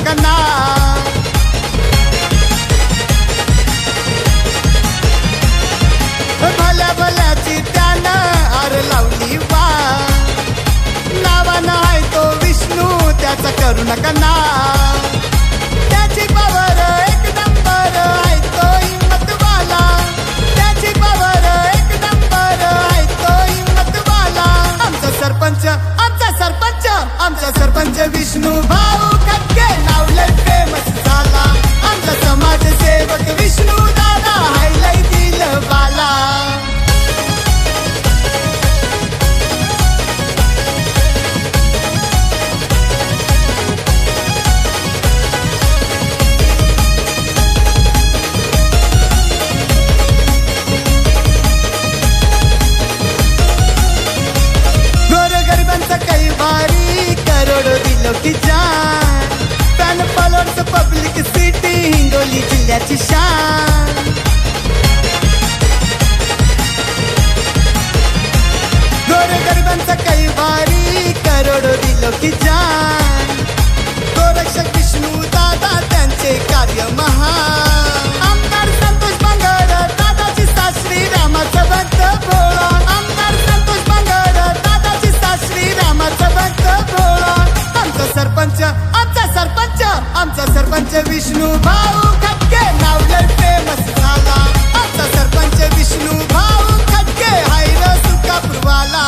नका ना. भल्या भल्याची त्यानं आर लावली वा. नावानं आहे तो विष्णू त्याचा करू नका ना. त्याची पावर एक नंबर आहे तो हिम्मतवाला. त्याची पावर एक नंबर आहे तो हिम्मतवाला. आमचा सरपंच आमचा सरपंच आमचा सरपंच विष्णू भाऊ खटके नावलंय फेमस झाला. आमचा समाजसेवक विष्णू दादा हायलाय दिल बाला. काही भारी करोडो दिलो की जान. Fan followers public city Hingoli जिल्ह्याची शान. गोरगरिबांचा काही भारी करोडो दिलो की जान. गोरक्षक विष्णू दादा त्यांचे कार्य महान. आमदार संतोष बांगर दादाची साथ श्रीरामाचा भक्त भोळा. आमदार संतोष बांगर दादाची साथ श्रीरामाचा भक्त भोळा. आमचा सरपंच आमचा सरपंच विष्णू भाऊ खटके नावलंय फेमस झाला. आमचा सरपंच विष्णू भाऊ खटके हायरा सुकापूरवाला.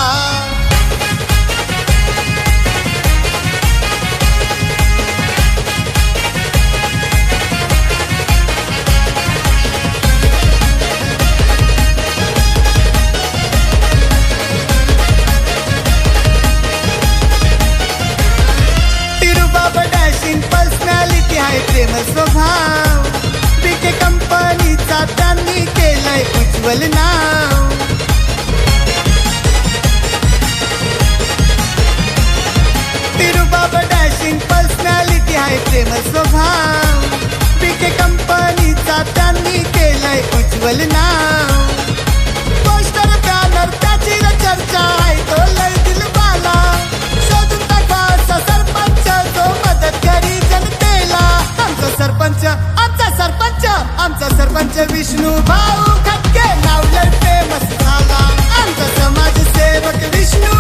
पर्सनॅलिटी आहे प्रेम स्वभाव. बीके कंपनीचा त्यांनी केलंय उज्ज्वल नाव. तिरुबाबा डॅशिंग पर्सनॅलिटी आहे प्रेम स्वभाव. बीके कंपनीचा त्यांनी केलंय उज्ज्वल नाव. पोस्टर बॅनर त्याची चर्चा आहे तो लय दिलवाला. शोधून टाका असा सरपंच जो मदत करी जनतेला. आमचा सरपंच विष्णू भाऊ खटके नावलंय फेमस झाला. आमचा समाजसेवक विष्णू